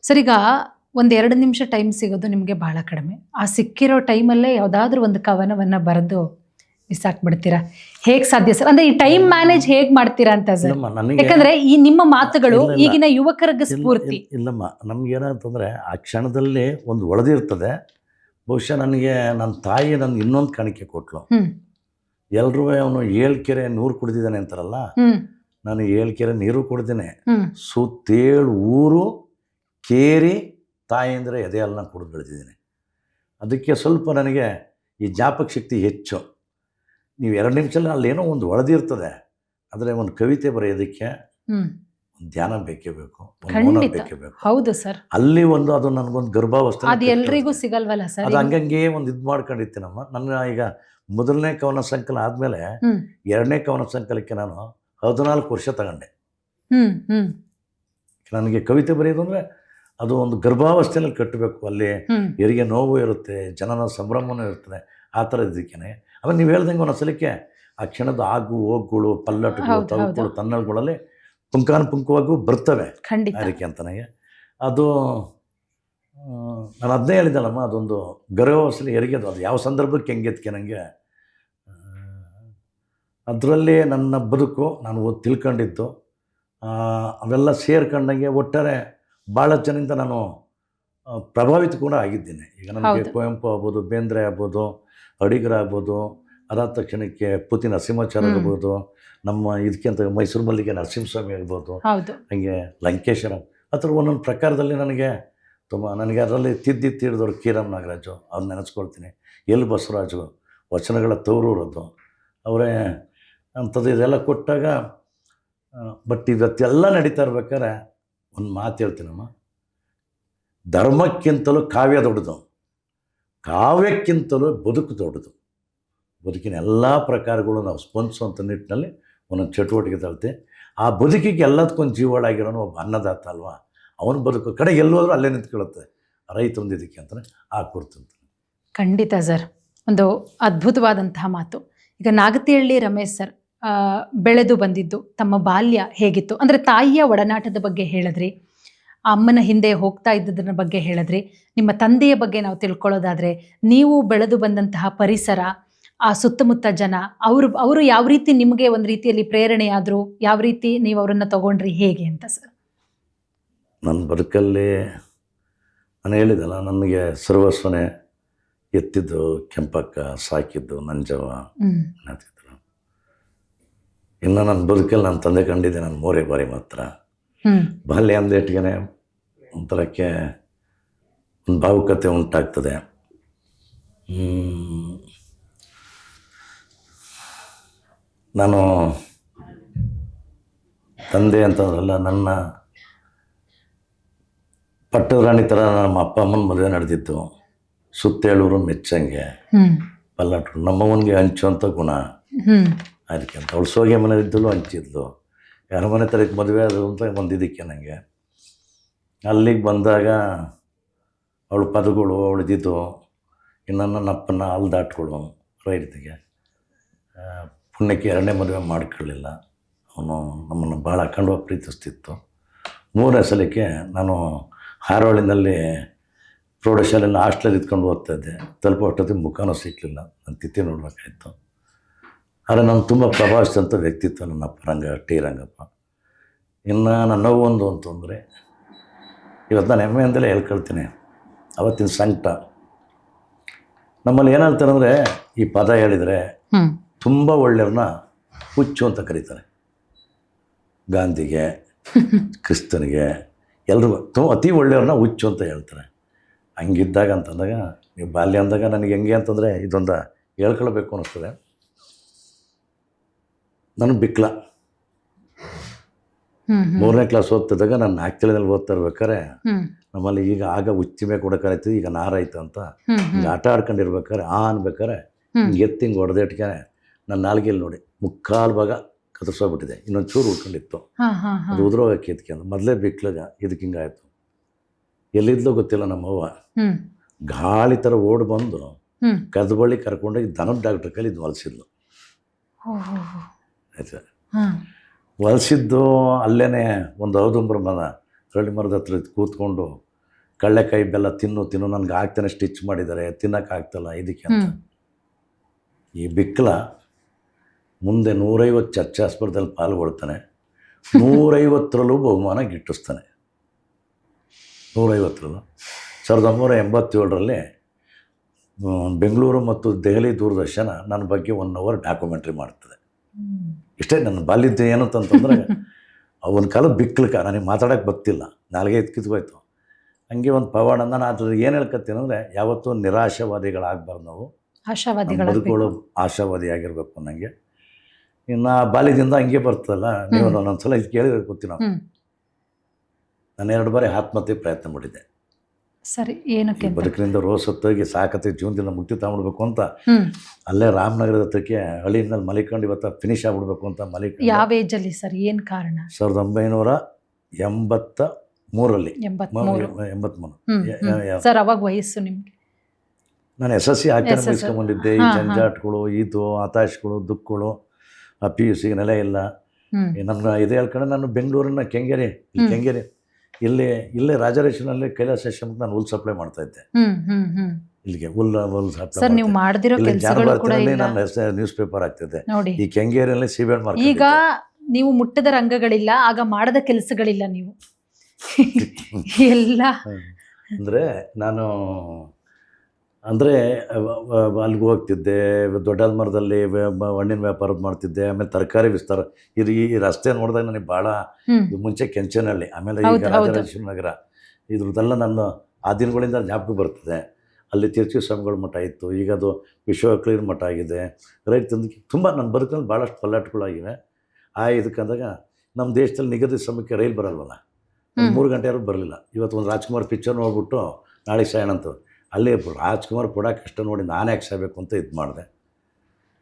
Sir ಈಗ ಒಂದು 2 ನಿಮಿಷ ಟೈಮ್ ಸಿಗೋದು ನಿಮಗೆ ಬಹಳ ಕಡಿಮೆ. ಆ ಸಿಕ್ಕಿರೋ ಟೈಮಲ್ಲೇ ಯಾವುದಾದ್ರೂ ಒಂದು ಕವನವನ್ನ ಬರೆದು ಬಿಸಾಕ್ಬಿಡ್ತೀರಾ? ಹೇಗ್ ಸಾಧ್ಯ ಸರ್? ಅಂದ್ರೆ ಈ ಟೈಮ್ ಮ್ಯಾನೇಜ್ ಹೇಗ್ ಮಾಡ್ತೀರಾ ಅಂತ ಸರ್? ಇಲ್ಲಮ್ಮ ನನಗೆ ಯಾಕಂದ್ರೆ ಈ ನಿಮ್ಮ ಮಾತುಗಳು ಇಲ್ಲ, ಇಲ್ಲ. ಈಗಿನ ಯುವಕರಿಗೆ ಸ್ಫೂರ್ತಿ. ಇಲ್ಲಮ್ಮ ನಮ್ಗೇನಂತಂದರೆ ಆ ಕ್ಷಣದಲ್ಲಿ ಒಂದು ಒಳೆದಿರ್ತದೆ. ಬಹುಶಃ ನನಗೆ ನನ್ನ ತಾಯಿ ನನಗೆ ಇನ್ನೊಂದು ಕಾಣಿಕೆ ಕೊಟ್ಲು. ಎಲ್ರೂ ಅವನು 7 ಕೆರೆ 100 ಕುಡಿದಿದ್ದಾನೆ ಅಂತಾರಲ್ಲ, ನಾನು 7 ಕೆರೆ ನೀರು ಕುಡ್ದೇನೆ, ಸುತ್ತೇಳು ಊರು ಕೇರಿ ತಾಯಿ ಅಂದರೆ ಎದೆ ಹಾಲನ್ನ ಕುಡಿದು ಬೆಳೆದಿದ್ದೀನಿ. ಅದಕ್ಕೆ ಸ್ವಲ್ಪ ನನಗೆ ಈ ಜ್ಞಾಪಕ ಶಕ್ತಿ ಹೆಚ್ಚು. ನೀವು 2 ನಿಮಿಷದಲ್ಲಿ ಅಲ್ಲೇನೋ ಒಂದು ಒಳೆದಿರ್ತದೆ. ಆದರೆ ಒಂದು ಕವಿತೆ ಬರೆಯೋದಕ್ಕೆ ಧ್ಯಾನ ಬೇಕೇ ಬೇಕು, ಮೌನ ಬೇಕೇ ಬೇಕು. ಹೌದು ಸರ್. ಅಲ್ಲಿ ಒಂದು ಅದು ನನಗೊಂದು ಗರ್ಭಾವಸ್ಥೆ, ಅದು ಎಲ್ರಿಗೂ ಸಿಗಲ್ವಲ್ಲ ಸರ್. ಅದು ಹಂಗಂಗೆ ಒಂದು ಇದು ಮಾಡ್ಕೊಂಡಿರ್ತೀನಮ್ಮ. ನನ್ನ ಈಗ ಮೊದಲನೇ ಕವನ ಸಂಕಲ ಆದಮೇಲೆ 2ನೇ ಕವನ ಸಂಕಲಕ್ಕೆ ನಾನು 14 ವರ್ಷ ತಗೊಂಡೆ. ನನಗೆ ಕವಿತೆ ಬರೆಯೋದು ಅಂದರೆ ಅದು ಒಂದು ಗರ್ಭಾವಸ್ಥೆಯಲ್ಲಿ ಕಟ್ಟಬೇಕು. ಅಲ್ಲಿ ಹೆರಿಗೆ ನೋವು ಇರುತ್ತೆ, ಜನನ ಸಂಭ್ರಮನೂ ಇರ್ತದೆ. ಆ ಥರ ಇದಕ್ಕೇನೆ ಆಮೇಲೆ ನೀವು ಹೇಳ್ದಂಗೆ ಒಂದೊಂದ್ಸಲಕ್ಕೆ ಆ ಕ್ಷಣದ ಆಗು ಹೋಗುಗಳು, ಪಲ್ಲಟಗಳು, ತಗುಗಳು, ತನ್ನಳುಗಳಲ್ಲಿ ಪುಂಖಾನುಪುಂಖವಾಗೂ ಬರ್ತವೆ. ಅದಕ್ಕೆ ಅಂತ ನನಗೆ ಅದು ನಾನು ಅದನ್ನೇ ಹೇಳಿದ್ದಲ್ಲಮ್ಮ, ಅದೊಂದು ಗರ್ಭಾವಸ್ಥೆಯಲ್ಲಿ ಹೆರಿಗೆದು ಅದು ಯಾವ ಸಂದರ್ಭಕ್ಕೆ ಹೆಂಗೆತ್ಕೆ ನನಗೆ ಅದರಲ್ಲಿ ನನ್ನ ಬದುಕು ನಾನು ತಿಳ್ಕೊಂಡಿದ್ದು ಅವೆಲ್ಲ ಸೇರ್ಕೊಂಡಂಗೆ ಒಟ್ಟಾರೆ ಭಾಳ ಜನರಿಂದ ನಾನು ಪ್ರಭಾವಿತ ಕೂಡ ಆಗಿದ್ದೀನಿ. ಈಗ ನನಗೆ ಕುವೆಂಪು ಆಗ್ಬೋದು, ಬೇಂದ್ರೆ ಆಗ್ಬೋದು, ಅಡಿಗರ ಆಗ್ಬೋದು, ಅದಾದ ತಕ್ಷಣಕ್ಕೆ ಪುತಿ ನರಸಿಂಹಾಚಾರ್ಯ ಆಗ್ಬೋದು, ನಮ್ಮ ಇದಕ್ಕಿಂತ ಮೈಸೂರು ಮಲ್ಲಿಗೆ ನರಸಿಂಹಸ್ವಾಮಿ ಆಗ್ಬೋದು, ಹಾಗೆ ಲಂಕೇಶ್ವರ, ಆ ಥರ ಒಂದೊಂದು ಪ್ರಕಾರದಲ್ಲಿ ನನಗೆ ತುಂಬ ನನಗೆ ಅದರಲ್ಲಿ ತಿದ್ದಿತ್ತಿಡಿದವರು ಕಿರಂ ನಾಗರಾಜು ಅವ್ರು ನೆನೆಸ್ಕೊಳ್ತೀನಿ. ಎಲ್ ಬಸವರಾಜು ವಚನಗಳ ತವರೂರದ್ದು ಅವರೇ ಅಂಥದ್ದು ಇದೆಲ್ಲ ಕೊಟ್ಟಾಗ. ಬಟ್ ಇವತ್ತೆಲ್ಲ ನಡೀತಾ ಇರ್ಬೇಕಾದ್ರೆ ಒಂದು ಮಾತು ಹೇಳ್ತೀನಮ್ಮ, ಧರ್ಮಕ್ಕಿಂತಲೂ ಕಾವ್ಯ ದೊಡ್ಡದು, ಕಾವ್ಯಕ್ಕಿಂತಲೂ ಬದುಕು ದೊಡ್ಡದು. ಬದುಕಿನ ಎಲ್ಲ ಪ್ರಕಾರಗಳು ನಾವು ಸ್ಪಂದಿಸುವಂಥ ನಿಟ್ಟಿನಲ್ಲಿ ಒಂದೊಂದು ಚಟುವಟಿಕೆ ತಳ್ತೆ. ಆ ಬದುಕಿಗೆ ಎಲ್ಲದಕ್ಕೊಂದು ಜೀವಳಾಗಿರೋನು ಒಬ್ಬ ಅನ್ನದಾತ ಅಲ್ವಾ, ಅವನ ಬದುಕು ಕಡೆ ಎಲ್ಲೋದ್ರೂ ಅಲ್ಲೇ ನಿಂತ್ಕೊಳ್ಳುತ್ತೆ ರೈತರೊಂದು ಇದಕ್ಕೆ ಅಂತಲೇ ಆ ಕುರಿತಂತ. ಖಂಡಿತ ಸರ್, ಒಂದು ಅದ್ಭುತವಾದಂತಹ ಮಾತು. ಈಗ ನಾಗತಿಹಳ್ಳಿ ರಮೇಶ್ ಸರ್ ಬೆಳೆದು ಬಂದಿದ್ದು ತಮ್ಮ ಬಾಲ್ಯ ಹೇಗಿತ್ತು ಅಂದರೆ ತಾಯಿಯ ಒಡನಾಟದ ಬಗ್ಗೆ ಹೇಳಿದ್ರಿ, ಅಮ್ಮನ ಹಿಂದೆ ಹೋಗ್ತಾ ಇದ್ದದ್ರ ಬಗ್ಗೆ ಹೇಳಿದ್ರಿ, ನಿಮ್ಮ ತಂದೆಯ ಬಗ್ಗೆ ನಾವು ತಿಳ್ಕೊಳ್ಳೋದಾದರೆ ನೀವು ಬೆಳೆದು ಬಂದಂತಹ ಪರಿಸರ, ಆ ಸುತ್ತಮುತ್ತ ಜನ, ಅವರು ಯಾವ ರೀತಿ ನಿಮಗೆ ಒಂದು ರೀತಿಯಲ್ಲಿ ಪ್ರೇರಣೆಯಾದರು, ಯಾವ ರೀತಿ ನೀವು ಅವರನ್ನು ತಗೊಂಡ್ರಿ, ಹೇಗೆ ಅಂತ ಸರ್? ನನ್ನ ಬದುಕಲ್ಲಿ ನಾನು ಹೇಳಿದಲ್ಲ, ನನಗೆ ಸರ್ವಸ್ವನೇ ಎತ್ತಿದ್ದು ಕೆಂಪಕ್ಕ, ಸಾಕಿದ್ದು ನಂಜವ್ವ, ಇನ್ನು ನನ್ನ ಬದುಕಲ್ಲಿ ನನ್ನ ತಂದೆ ಕಂಡಿದ್ದೆ ನಾನು 3 ಬಾರಿ ಮಾತ್ರ. ಬಾಲ್ಯ ಅಂದೇಟಿಗೆ ಒಂಥರಕ್ಕೆ ಒಂದು ಭಾವುಕತೆ ಉಂಟಾಗ್ತದೆ. ನಾನು ತಂದೆ ಅಂತಂದ್ರಲ್ಲ, ನನ್ನ ಪಟ್ಟದ ರಾಣಿ ಥರ ನಮ್ಮ ಅಪ್ಪ ಅಮ್ಮನ ಮದುವೆ ನಡೆದಿತ್ತು. ಸುತ್ತೇಳೂರು ಮೆಚ್ಚಂಗೆ, ಪಲ್ಲಟರು, ನಮ್ಮವನಿಗೆ ಹಂಚುವಂಥ ಗುಣ ಅದಕ್ಕೆ ಅಂತ. ಅವಳು ಸೋಗೆ ಮನೆಯಿದ್ದಲು ಹಂಚಿದ್ಲು, ಯಾರ ಮನೆ ಥರಕ್ಕೆ ಮದುವೆ ಅದು ಅಂತ ಬಂದಿದ್ದಕ್ಕೆ ನನಗೆ. ಅಲ್ಲಿಗೆ ಬಂದಾಗ ಅವಳ ಪದಗಳು ಅವಳಿದ್ದು, ಇನ್ನು ನನ್ನ ಅಪ್ಪನ ಅಲ್ದಾಟ್ಗಳು ರೈತಿಗೆ. ಪುಣ್ಯಕ್ಕೆ 2ನೇ ಮದುವೆ ಮಾಡ್ಕೊಳ್ಳಿಲ್ಲ. ಅವನು ನಮ್ಮನ್ನು ಭಾಳ ಅಖಂಡವಾಗಿ ಪ್ರೀತಿಸ್ತಿತ್ತು. 3ನೇ ಸಲಕ್ಕೆ ನಾನು ಹಾರೋಳಿನಲ್ಲಿ ಪ್ರೌಢಶಾಲೆಯಲ್ಲಿ ಹಾಸ್ಟೆಲಲ್ಲಿ ಇದ್ಕೊಂಡು ಓದ್ತಾಯಿದ್ದೆ. ತಲುಪೋ ಅಷ್ಟೊತ್ತಿಗೆ ಮುಖನೂ ಸಿಕ್ಕಲಿಲ್ಲ, ನಾನು ತಿಥಿ ನೋಡಬೇಕಾಯ್ತು. ಆದರೆ ನಾನು ತುಂಬ ಪ್ರಭಾವಿಸಿದಂಥ ವ್ಯಕ್ತಿತ್ವ ನನ್ನ ಅಪ್ಪ ಟಿ ರಂಗಪ್ಪ. ಇನ್ನು ನನ್ನ ನೋವು ಒಂದು ಅಂತಂದರೆ, ಇವತ್ತು ನಾನು ಹೆಮ್ಮೆಯಿಂದಲೇ ಹೇಳ್ಕೊಳ್ತೀನಿ, ಅವತ್ತಿನ ಸಂಕಟ ನಮ್ಮಲ್ಲಿ ಏನಾಗ್ತಾರೆ ಅಂದರೆ, ಈ ಪದ ಹೇಳಿದರೆ ತುಂಬ ಒಳ್ಳೆಯವ್ರನ್ನ ಹುಚ್ಚು ಅಂತ ಕರೀತಾರೆ. ಗಾಂಧಿಗೆ, ಕ್ರಿಸ್ತನಿಗೆ, ಎಲ್ರಿಗೂ ಅತಿ ಒಳ್ಳೆಯವ್ರನ್ನ ಹುಚ್ಚು ಅಂತ ಹೇಳ್ತಾರೆ. ಹಂಗಿದ್ದಾಗ ಅಂತಂದಾಗ, ನೀವು ಬಾಲ್ಯ ಅಂದಾಗ ನನಗೆ ಹೆಂಗೆ ಅಂತಂದರೆ ಇದೊಂದು ಹೇಳ್ಕೊಳ್ಬೇಕು ಅನ್ನಿಸ್ತದೆ. ನನಗೆ ಬಿಕ್ಲ 3ನೇ ಕ್ಲಾಸ್ ಓದ್ತಿದ್ದಾಗ, ನಾನು 4ನೇ ತಿಳಿನಲ್ಲಿ ಓದ್ತಾ ಇರ್ಬೇಕಾರೆ ನಮ್ಮಲ್ಲಿ ಆಗ ಉಚ್ಚಿಮೆ ಕೊಡೋಕಾಯ್ತು, ಈಗ ನಾರಾಯ್ತು ಅಂತ ಹಿಂಗೆ ಆಟ ಆಡ್ಕೊಂಡಿರ್ಬೇಕಾರೆ ಅನ್ಬೇಕಾರೆ ಹಿಂಗೆ ಎತ್ತಿ ಹಿಂಗೆ ಹೊಡೆದೇಟ್ಗೆ ನನ್ನ ನಾಲ್ಗೆಯಲ್ಲಿ ನೋಡಿ ಮುಕ್ಕಾಲು ಭಾಗ ಕತ್ತರಿಸೋಗ್ಬಿಟ್ಟಿದೆ. ಇನ್ನೊಂದು ಚೂರು ಉಳ್ಕೊಂಡಿತ್ತು, ಅದು ಉದುರೋಗಕ್ಕೆ ಇದಕ್ಕೆ ಅಂತ. ಮೊದಲೇ ಬಿಕ್ಲಾಗ ಇದಕ್ಕೆ ಹಿಂಗಾಯಿತು. ಎಲ್ಲಿದ್ಲೋ ಗೊತ್ತಿಲ್ಲ ನಮ್ಮವ್ವ ಗಾಳಿ ಥರ ಓಡಿ ಬಂದು ಕದ್ಬಳ್ಳಿ ಕರ್ಕೊಂಡೋಗಿ ದನದ ಡಾಕ್ಟ್ರ್ ಕೈಲಿ ಇದು ಹೊಲಿಸಿದ್ಲು. ಆಯ್ತು, ಹೊಲಿಸಿದ್ದು ಅಲ್ಲೇ ಒಂದು ಔದುಂಬರ ಮರ, ಅರಳಿ ಮರದ ಹತ್ರ ಕೂತ್ಕೊಂಡು ಕಳ್ಳೆಕಾಯಿ ಬೆಲ್ಲ ತಿನ್ನು ನನಗೆ ಆಗ್ತಾನೆ ಸ್ಟಿಚ್ ಮಾಡಿದ್ದಾರೆ, ತಿನ್ನೋಕ್ಕಾಗ್ತಲ್ಲ ಇದಕ್ಕೆ ಅಂತ. ಈ ಬಿಕ್ಲ ಮುಂದೆ 150 ಚರ್ಚಾ ಸ್ಪರ್ಧೆಯಲ್ಲಿ ಪಾಲ್ಗೊಳ್ತಾನೆ, 150ರಲ್ಲೂ ಬಹುಮಾನ ಗಿಟ್ಟಿಸ್ತಾನೆ. 150ರಲ್ಲೂ 1987ರಲ್ಲಿ ಬೆಂಗಳೂರು ಮತ್ತು ದೆಹಲಿ ದೂರದರ್ಶನ ನನ್ನ ಬಗ್ಗೆ 1 hour ಡಾಕ್ಯುಮೆಂಟ್ರಿ ಮಾಡ್ತದೆ. ಇಷ್ಟೇ ನನ್ನ ಬಾಲ್ಯದ್ದು ಏನು ಅಂತಂತಂದರೆ, ಒಂದು ಕಾಲದ ಬಿಕ್ಲಕ ನನಗೆ ಮಾತಾಡೋಕ್ಕೆ ಬರ್ತಿಲ್ಲ, ನಾಲ್ಗೆ ಕಿತ್ಕೋಯ್ತು. ಹಂಗೆ ಒಂದು ಪವಾಡ. ನಾನು ಅದ್ರ ಏನು ಹೇಳ್ಕೊತೀನಿ ಅಂದರೆ, ಯಾವತ್ತೂ ನಿರಾಶಾವಾದಿಗಳಾಗಬಾರ್ದು ನಾವು, ಬದುಕೊಳ್ಳೋ ಆಶಾವಾದಿಯಾಗಿರ್ಬೇಕು ನನಗೆ. ಇನ್ನು ಬಾಲ್ಯದಿಂದ ಹಂಗೆ ಬರ್ತದಲ್ಲ, ನೀವು ಒಂದೊಂದ್ಸಲ ಇದು ಕೇಳಿದ್ರೆ ಗೊತ್ತಿ ನಾವು. ನಾನು 2 ಬಾರಿ ಆತ್ಮಹತ್ಯೆ ಪ್ರಯತ್ನ ಮಾಡಿದ್ದೆ. ಸರಿ, ಏನಕ್ಕೆ? ಬದುಕಿನಿಂದ ರೋಸತ್ತೋಗಿ ಸಾಕತ್ತೆ, ಜೀವನದಿಂದ ಮುಕ್ತಿ ತಗೊಂಡ್ಬಿಡ್ಬೇಕು ಅಂತ ಅಲ್ಲೇ ರಾಮನಗರದ ಹತ್ರಕ್ಕೆ ಹಳ್ಳಿನಲ್ಲಿ ಮಲಿಕೊಂಡು ಇವತ್ತು ಫಿನಿಶ್ ಆಗ್ಬಿಡ್ಬೇಕು ಅಂತ ಮಲಿಕೊಂಡು. ಯಾವ ಏಜಲ್ಲಿ ಸರ್? ಏನು ಕಾರಣ? 1983ರಲ್ಲಿ. 83 ಸರ್, ಅವಾಗ ವಯಸ್ಸು ನಿಮಗೆ? ನಾನು SSC ಹಾಕ್ತಾನೆ ಮುಗಿಸ್ಕೊಂಡ್ಬಂದಿದ್ದೆ. ಈ ಜಂಜಾಟ್ಗಳು, ಇದು ಹತಾಶಗಳು, ದುಃಖಗಳು, PUC ನೆಲೆ ಇಲ್ಲ. ನನ್ನ ಇದು ಹೇಳ್ಕೊಂಡು ನಾನು ಬೆಂಗಳೂರಿನ ಕೆಂಗೇರಿ ಇಲ್ಲೇ ರಾಜರೇಶ್ವರಲ್ಲಿ ಕೈಲಾಸಶ್ರಮಕ್ಕೆ ನಾನು ಹುಲ್ ಸಪ್ಲೈ ಮಾಡ್ತಾ ಇದ್ದೆ. ಇಲ್ಲಿಗೆ ಹುಲ್ ಸಪ್ಲೈ ನಾನು ನ್ಯೂಸ್ ಪೇಪರ್ ಆಗ್ತಿದ್ದೆ. ಈ ಕೆಂಗೇರಿಯಲ್ಲಿ ಸಿಬಿಎಡ್ ಮಾರ್ಕೆಟ್. ಈಗ ನೀವು ಮುಟ್ಟದ ರಂಗಗಳಿಲ್ಲ, ಆಗ ಮಾಡದ ಕೆಲಸಗಳಿಲ್ಲ ನೀವು ಎಲ್ಲ. ಅಂದರೆ ಅಲ್ಲಿಗೆ ಹೋಗ್ತಿದ್ದೆ, ದೊಡ್ಡ ಮರದಲ್ಲಿ ಹಣ್ಣಿನ ವ್ಯಾಪಾರ ಮಾಡ್ತಿದ್ದೆ. ಆಮೇಲೆ ತರಕಾರಿ ವಿಸ್ತಾರ. ಈ ರಸ್ತೆ ನೋಡಿದಾಗ ನನಗೆ ಭಾಳ, ಮುಂಚೆ ಕೆಂಚನಹಳ್ಳಿ, ಆಮೇಲೆ ಈಗ ರಾಜರಾಜೇಶ್ವರಿ ನಗರ, ಇದ್ರದ್ದೆಲ್ಲ ನನ್ನ ಆ ದಿನಗಳಿಂದ ಜ್ಞಾಪಕ ಬರ್ತದೆ. ಅಲ್ಲಿ ತಿರುಚಿ ಸ್ವಾಮಿಗಳ ಮಠ ಇತ್ತು, ಈಗ ಅದು ವಿಶ್ವಕ್ಲೀರ್ ಮಠ ಆಗಿದೆ. ರೈತಂದು ತುಂಬ ನನ್ನ ಬದುಕಲ್ಲಿ ಭಾಳಷ್ಟು ಪಲ್ಲಾಟಗಳಾಗಿವೆ. ಇದಕ್ಕಂದಾಗ ನಮ್ಮ ದೇಶದಲ್ಲಿ ನಿಗದಿತ ಸಮಯಕ್ಕೆ ರೈಲು ಬರಲ್ವಲ್ಲ, 3 ಗಂಟೆ ಯಾರು ಬರಲಿಲ್ಲ. ಇವತ್ತು ಒಂದು ರಾಜ್ಕುಮಾರ್ ಪಿಕ್ಚರ್ ನೋಡ್ಬಿಟ್ಟು ನಾಳೆ ಸಾಯಣ ಅಂತ, ಅಲ್ಲಿ ರಾಜ್ಕುಮಾರ್ ಕೊಡೋಕೆ ಕಷ್ಟ ನೋಡಿ ನಾನು ಯಾಕೆ ಸಾಯಬೇಕು ಅಂತ ಇದು ಮಾಡಿದೆ.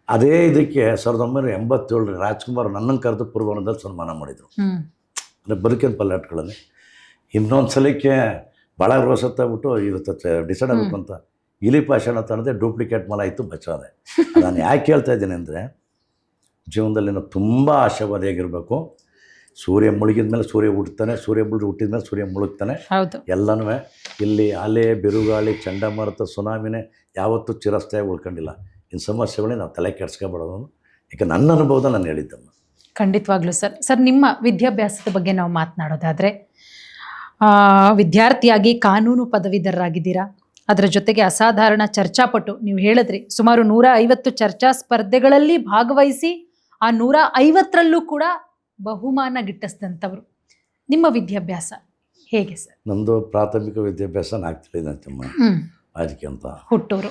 ಅದೇ ಇದಕ್ಕೆ 1987 ರಾಜ್ಕುಮಾರ್ ನನ್ನನ್ನು ಕರೆದು ಪೂರ್ವವನದಲ್ಲಿ ಸನ್ಮಾನ ಮಾಡಿದರು. ಅಂದರೆ ಬದುಕಿನ ಪಲ್ಲಾಟಗಳಲ್ಲಿ ಇನ್ನೊಂದು ಸಲಕ್ಕೆ ಭಾಳ ರೋಸತ್ತಾಗ್ಬಿಟ್ಟು ಇವತ್ತು ಡಿಸೈಡ್ ಆಗಬೇಕು ಅಂತ ಇಲಿ ಪಾಷಾಣ ತಂದೆ ಡೂಪ್ಲಿಕೇಟ್ ಮಲ ಇತ್ತು, ಬಚಾದೆ. ನಾನು ಯಾಕೆ ಹೇಳ್ತಾ ಇದ್ದೀನಿ ಅಂದರೆ, ಜೀವನದಲ್ಲಿ ನಾವು ತುಂಬ ಆಶಾವಾದಿಯಾಗಿರಬೇಕು. ಸೂರ್ಯ ಮುಳುಗಿದ ಮೇಲೆ ಸೂರ್ಯ ಹುಟ್ಟುತ್ತಾನೆ, ಸೂರ್ಯ ಹುಟ್ಟಿದ ಮೇಲೆ ಸೂರ್ಯ ಮುಳುಗ್ತಾನೆ. ಎಲ್ಲನೂ ಇಲ್ಲಿ ಅಲೆ, ಬಿರುಗಾಳಿ, ಚಂಡಮಾರುತ, ಸುನಾಮಿನೇ ಯಾವತ್ತೂ ಚಿರಸ್ಥಾಯಿಯಾಗಿ ಉಳ್ಕೊಂಡಿಲ್ಲ. ಇನ್ನು ಸಮಸ್ಯೆಗಳೇ ನಾವು ತಲೆ ಕೆಡಿಸ್ಕೊಬೇಡೋದು. ಯಾಕೆ ನನ್ನ ಅನುಭವದ ನಾನು ಹೇಳಿದ್ದಮ್ಮ. ಖಂಡಿತವಾಗ್ಲೂ ಸರ್, ನಿಮ್ಮ ವಿದ್ಯಾಭ್ಯಾಸದ ಬಗ್ಗೆ ನಾವು ಮಾತನಾಡೋದಾದರೆ, ವಿದ್ಯಾರ್ಥಿಯಾಗಿ ಕಾನೂನು ಪದವೀಧರರಾಗಿದ್ದೀರಾ. ಅದರ ಜೊತೆಗೆ ಅಸಾಧಾರಣ ಚರ್ಚಾಪಟು. ನೀವು ಹೇಳಿದ್ರಿ, ಸುಮಾರು 150 ಚರ್ಚಾ ಸ್ಪರ್ಧೆಗಳಲ್ಲಿ ಭಾಗವಹಿಸಿ ಆ 150ರಲ್ಲೂ ಕೂಡ ಬಹುಮಾನ ಗಿಟ್ಟಿಸಿದಂಥವ್ರು. ನಿಮ್ಮ ವಿದ್ಯಾಭ್ಯಾಸ ಹೇಗೆ ಸರ್? ನಮ್ಮದು ಪ್ರಾಥಮಿಕ ವಿದ್ಯಾಭ್ಯಾಸ 4 ತಿಳಿದಂತಮ್ಮ ಅದಕ್ಕೆ ಅಂತ ಹುಟ್ಟೂರು.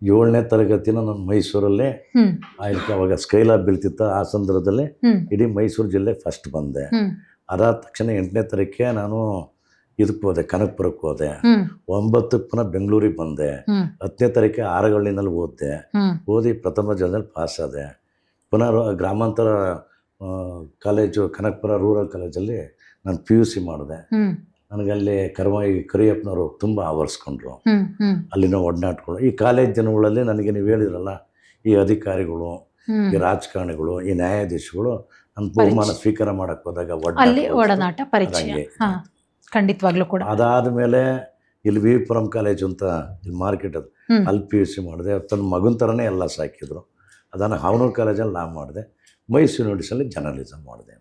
7ನೇ ತರಗತಿನ ನಾನು ಮೈಸೂರಲ್ಲೇ ಆಯ್ಕೆ. ಅವಾಗ ಸ್ಕೈಲಾಬ್ ಬೀಳ್ತಿತ್ತ. ಆ ಸಂದರ್ಭದಲ್ಲಿ ಇಡೀ ಮೈಸೂರು ಜಿಲ್ಲೆ ಫಸ್ಟ್ ಬಂದೆ. ಅದಾದ ತಕ್ಷಣ 8ನೇ ತರಕ್ಕೆ ನಾನು ಇದಕ್ಕೆ ಹೋದೆ, ಕನಕಪುರಕ್ಕೆ ಹೋದೆ. 9ಕ್ಕೆ ಪುನಃ ಬೆಂಗಳೂರಿಗೆ ಬಂದೆ. 10ನೇ ತರಕ್ಕೆ ಆರಗಳ್ಳಿನಲ್ಲಿ ಓದಿ ಪ್ರಥಮ ದರ್ಜೆಯಲ್ಲಿ ಪಾಸ್ ಆದೆ. ಪುನಃ ಗ್ರಾಮಾಂತರ ಕಾಲೇಜು ಕನಕಪುರ ರೂರಲ್ ಕಾಲೇಜಲ್ಲಿ ನಾನು PUC ಮಾಡಿದೆ. ನನಗಲ್ಲಿ ಕರಿಯಪ್ಪನವರು ತುಂಬ ಆವರಿಸ್ಕೊಂಡ್ರು. ಅಲ್ಲಿನ ಒಡನಾಟಗಳು, ಈ ಕಾಲೇಜ್ ಜನಗಳಲ್ಲಿ ನನಗೆ ನೀವು ಹೇಳಿದ್ರಲ್ಲ, ಈ ಅಧಿಕಾರಿಗಳು, ಈ ರಾಜಕಾರಣಿಗಳು, ಈ ನ್ಯಾಯಾಧೀಶಗಳು ನನ್ನ ಬಹುಮಾನ ಸ್ವೀಕಾರ ಮಾಡಕ್ಕೆ ಹೋದಾಗ ಒಡನಾಟ ಪರಿಚಯ ಖಂಡಿತವಾಗ್ಲೂ ಕೂಡ. ಅದಾದ ಮೇಲೆ ಇಲ್ಲಿ ವಿಪುರಂ ಕಾಲೇಜು ಅಂತ ಇಲ್ಲಿ ಮಾರ್ಕೆಟ್ ಅದು, ಅಲ್ಲಿ PUC ಮಾಡಿದೆ. ತನ್ನ ಮಗನ ಥರನೇ ಎಲ್ಲ ಸಾಕಿದ್ರು. ಅದನ್ನು ಹಾವನೂರು ಕಾಲೇಜಲ್ಲಿ ನಾನು ಮಾಡಿದೆ. ಮೈಸೂರು ಯೂನಿವರ್ಸಿಟಿಯಲ್ಲಿ ಜರ್ನಲಿಸಮ್ ಮಾಡಿದೆ.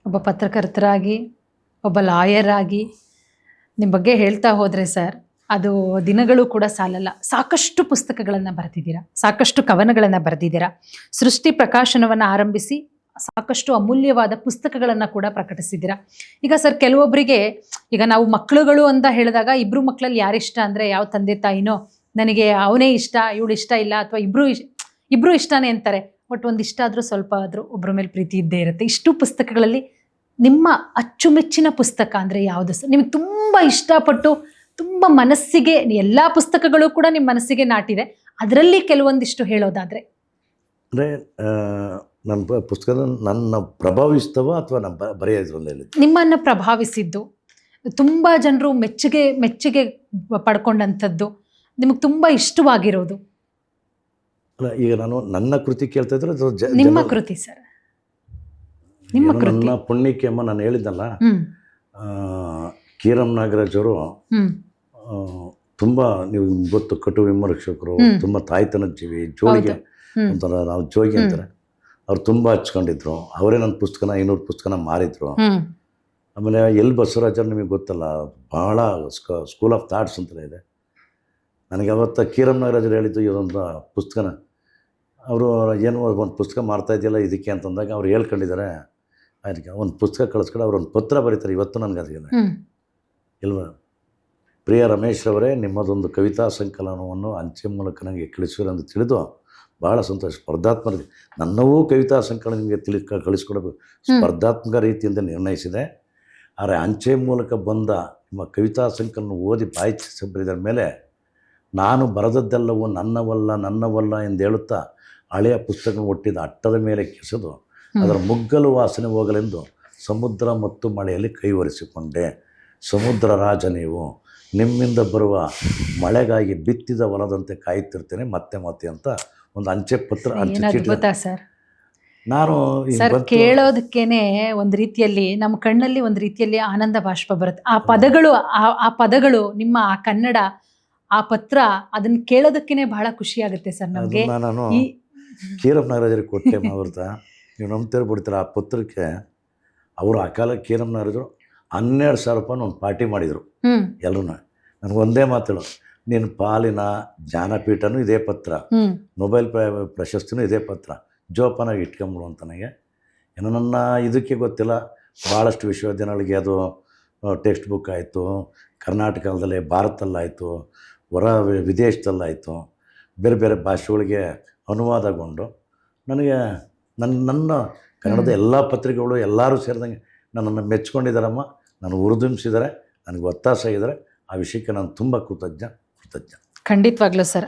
ಒಬ್ಬ ಪತ್ರಕರ್ತರಾಗಿ, ಒಬ್ಬ ಲಾಯರ್ ಆಗಿ ನಿಮ್ಮ ಬಗ್ಗೆ ಹೇಳ್ತಾ ಹೋದರೆ ಸರ್, ಅದು ದಿನಗಳು ಕೂಡ ಸಾಲಲ್ಲ. ಸಾಕಷ್ಟು ಪುಸ್ತಕಗಳನ್ನು ಬರೆದಿದ್ದೀರಾ, ಸಾಕಷ್ಟು ಕವನಗಳನ್ನು ಬರೆದಿದ್ದೀರಾ. ಸೃಷ್ಟಿ ಪ್ರಕಾಶನವನ್ನು ಆರಂಭಿಸಿ ಸಾಕಷ್ಟು ಅಮೂಲ್ಯವಾದ ಪುಸ್ತಕಗಳನ್ನು ಕೂಡ ಪ್ರಕಟಿಸಿದ್ದೀರಾ. ಈಗ ಸರ್, ಕೆಲವೊಬ್ಬರಿಗೆ, ಈಗ ನಾವು ಮಕ್ಕಳುಗಳು ಅಂತ ಹೇಳಿದಾಗ, ಇಬ್ಬರು ಮಕ್ಕಳಲ್ಲಿ ಯಾರಿಷ್ಟ ಅಂದರೆ, ಯಾವ ತಂದೆ ತಾಯಿನೋ ನನಗೆ ಅವನೇ ಇಷ್ಟ, ಇವಳು ಇಷ್ಟ ಇಲ್ಲ, ಅಥವಾ ಇಬ್ಬರು ಇಷ್ಟನೇ ಅಂತಾರೆ. ಬಟ್ ಒಂದಿಷ್ಟ ಆದರೂ ಸ್ವಲ್ಪ ಆದರೂ ಒಬ್ಬರ ಮೇಲೆ ಪ್ರೀತಿ ಇದ್ದೇ ಇರುತ್ತೆ. ಇಷ್ಟು ಪುಸ್ತಕಗಳಲ್ಲಿ ನಿಮ್ಮ ಅಚ್ಚುಮೆಚ್ಚಿನ ಪುಸ್ತಕ ಅಂದರೆ ಯಾವುದು ಸರ್? ನಿಮಗೆ ತುಂಬ ಇಷ್ಟಪಟ್ಟು, ತುಂಬ ಮನಸ್ಸಿಗೆ, ಎಲ್ಲ ಪುಸ್ತಕಗಳು ಕೂಡ ನಿಮ್ಮ ಮನಸ್ಸಿಗೆ ನಾಟಿದೆ, ಅದರಲ್ಲಿ ಕೆಲವೊಂದಿಷ್ಟು ಹೇಳೋದಾದರೆ? ಅಂದರೆ ನನ್ನ ಪುಸ್ತಕದ ನನ್ನ ಪ್ರಭಾವಿಸ್ತವ ಅಥವಾ ನಮ್ಮ ಬರೆಯೋದ್ರಲ್ಲಿ ನಿಮ್ಮನ್ನು ಪ್ರಭಾವಿಸಿದ್ದು, ತುಂಬ ಜನರು ಮೆಚ್ಚುಗೆ ಪಡ್ಕೊಂಡಂಥದ್ದು, ನಿಮಗೆ ತುಂಬ ಇಷ್ಟವಾಗಿರೋದು? ಅಲ್ಲ, ಈಗ ನಾನು ನನ್ನ ಕೃತಿ ಕೇಳ್ತಾ ಇದ್ರೆ ನಿಮ್ಮ ಕೃತಿ ಸರ್, ನನ್ನ ಪುಣ್ಯಕ್ಕೆ ಅಮ್ಮ ನಾನು ಹೇಳಿದ್ನಲ್ಲ, ಕೀರಂ ನಾಗರಾಜ್ ಅವರು ಹ್ಮ್ ತುಂಬ ನೀವು ಗೊತ್ತು ಕಟು ವಿಮರ್ಶಕರು, ತುಂಬ ತಾಯ್ತನದ ಜೀವಿ, ಜೋಳಿಗೆ ಒಂಥರ ನಾವು ಜೋಗಿ ಅಂತಾರೆ. ಅವ್ರು ತುಂಬ ಹಚ್ಕೊಂಡಿದ್ರು. ಅವರೇ ನನ್ನ ಪುಸ್ತಕನ 500 ಪುಸ್ತಕನ ಮಾರಿದ್ರು. ಆಮೇಲೆ ಎಲ್ ಬಸವರಾಜರು ನಿಮಗೆ ಗೊತ್ತಲ್ಲ, ಭಾಳ ಸ್ಕೂಲ್ ಆಫ್ ಥಾಟ್ಸ್ ಅಂತಲೇ ಇದೆ. ನನಗೆ ಅವತ್ತು ಕೀರಂ ನಾಗರಾಜರು ಹೇಳಿದ್ದು ಇದೊಂದು ಪುಸ್ತಕನ ಅವರು ಏನು ಒಂದು ಪುಸ್ತಕ ಮಾಡ್ತಾ ಇದೆಯಲ್ಲ ಇದಕ್ಕೆ ಅಂತಂದಾಗ ಅವ್ರು ಹೇಳ್ಕೊಂಡಿದ್ದಾರೆ. ಅದಕ್ಕೆ ಒಂದು ಪುಸ್ತಕ ಕಳಿಸ್ಕೊಂಡು ಅವ್ರು ಒಂದು ಪತ್ರ ಬರೀತಾರೆ. ಇವತ್ತು ನನಗೆ ಅದಿಲ್ಲ ಇಲ್ವಾ, ಪ್ರಿಯ ರಮೇಶ್ ಅವರೇ, ನಿಮ್ಮದೊಂದು ಕವಿತಾ ಸಂಕಲನವನ್ನು ಅಂಚೆ ಮೂಲಕ ನನಗೆ ಕಳಿಸಿರಿ ಅಂತ ತಿಳಿದು ಭಾಳ ಸಂತೋಷ. ಸ್ಪರ್ಧಾತ್ಮಕ ನನ್ನವೂ ಕವಿತಾ ಸಂಕಲನ ನಿಮಗೆ ಕಳಿಸ್ಕೊಡಬೇಕು ಸ್ಪರ್ಧಾತ್ಮಕ ರೀತಿಯಿಂದ ನಿರ್ಣಯಿಸಿದೆ. ಆದರೆ ಅಂಚೆ ಮೂಲಕ ಬಂದ ನಿಮ್ಮ ಕವಿತಾ ಸಂಕಲನ ಓದಿ ಬಾಯಿ ಬರೆದ ಮೇಲೆ ನಾನು ಬರೆದದ್ದೆಲ್ಲವೂ ನನ್ನವಲ್ಲ ಎಂದು ಹೇಳುತ್ತಾ ಹಳೆಯ ಪುಸ್ತಕ ಒಟ್ಟಿದ ಅಟ್ಟದ ಮೇಲೆ ಕೆಸೆದು ಅದರ ಮುಗ್ಗಲು ವಾಸನೆ ಹೋಗಲೆಂದು ಸಮುದ್ರ ಮತ್ತು ಮಳೆಯಲ್ಲಿ ಕೈವರಿಸಿಕೊಂಡೆ. ಸಮುದ್ರ ರಾಜ ನೀವು, ನಿಮ್ಮಿಂದ ಬರುವ ಮಳೆಗಾಗಿ ಬಿತ್ತಿದ ಹೊಲದಂತೆ ಕಾಯುತ್ತಿರ್ತೇನೆ ಮತ್ತೆ ಅಂತ ಒಂದು ಅಂಚೆ ಪತ್ರ ಸರ್. ನಾನು ಸರ್ ಕೇಳೋದಕ್ಕೇನೆ ಒಂದು ರೀತಿಯಲ್ಲಿ ನಮ್ಮ ಕಣ್ಣಲ್ಲಿ ಒಂದು ರೀತಿಯಲ್ಲಿ ಆನಂದ ಬಾಷ್ಪ ಬರುತ್ತೆ. ಆ ಪದಗಳು ನಿಮ್ಮ ಆ ಕನ್ನಡ ಆ ಪತ್ರ ಅದನ್ನ ಕೇಳೋದಕ್ಕೇನೆ ಬಹಳ ಖುಷಿ ಆಗುತ್ತೆ ಸರ್ ನಮಗೆ. ನಾನು ಕೀರಂ ನಾಗರಾಜರಿಗೆ ಕೊಟ್ಟೆ ಮಾವರ್ತ, ನೀವು ನಂಬ್ತಿರ್ ಬಿಡ್ತೀರ. ಆ ಪತ್ರಕ್ಕೆ ಅವರು ಆ ಕಾಲಕ್ಕೆ ಕೀರಂ ನಾಗರಾಜರು 12,000 ರೂಪಾಯಿ ಒಂದು ಪಾರ್ಟಿ ಮಾಡಿದರು ಎಲ್ಲರೂ. ನನಗೆ ಒಂದೇ ಮಾತೇಳು, ನಿನ್ನ ಪಾಲಿನ ಜ್ಞಾನಪೀಠನೂ ಇದೇ ಪತ್ರ, ನೊಬೆಲ್ ಪ್ರಶಸ್ತಿನೂ ಇದೇ ಪತ್ರ, ಜೋಪಾನಾಗಿ ಇಟ್ಕೊಂಬಿಡು ಅಂತ. ನನಗೆ ಏನೋ ನನ್ನ ಇದಕ್ಕೆ ಗೊತ್ತಿಲ್ಲ, ಭಾಳಷ್ಟು ವಿಶ್ವವಿದ್ಯಾನಿಲಯಗಳಿಗೆ ಅದು ಟೆಕ್ಸ್ಟ್ ಬುಕ್ ಆಯಿತು, ಕರ್ನಾಟಕದಲ್ಲೇ ಭಾರತದಲ್ಲಾಯಿತು, ಹೊರ ವಿದೇಶದಲ್ಲಾಯಿತು, ಬೇರೆ ಬೇರೆ ಭಾಷೆಗಳಿಗೆ ಅನುವಾದಗೊಂಡು ನನಗೆ ನನ್ನ ಕನ್ನಡದ ಎಲ್ಲ ಪತ್ರಿಕೆಗಳು ಎಲ್ಲರೂ ಸೇರಿದಂಗೆ ನನ್ನನ್ನು ಮೆಚ್ಕೊಂಡಿದ್ದಾರಮ್ಮ, ನಾನು ಹುರಿದುಂಬಿಸಿದ್ದಾರೆ, ನನಗೆ ಒತ್ತಾಸ ಆಗಿದ್ದಾರೆ. ಆ ವಿಷಯಕ್ಕೆ ನಾನು ತುಂಬ ಕೃತಜ್ಞ. ಖಂಡಿತವಾಗ್ಲೂ ಸರ್.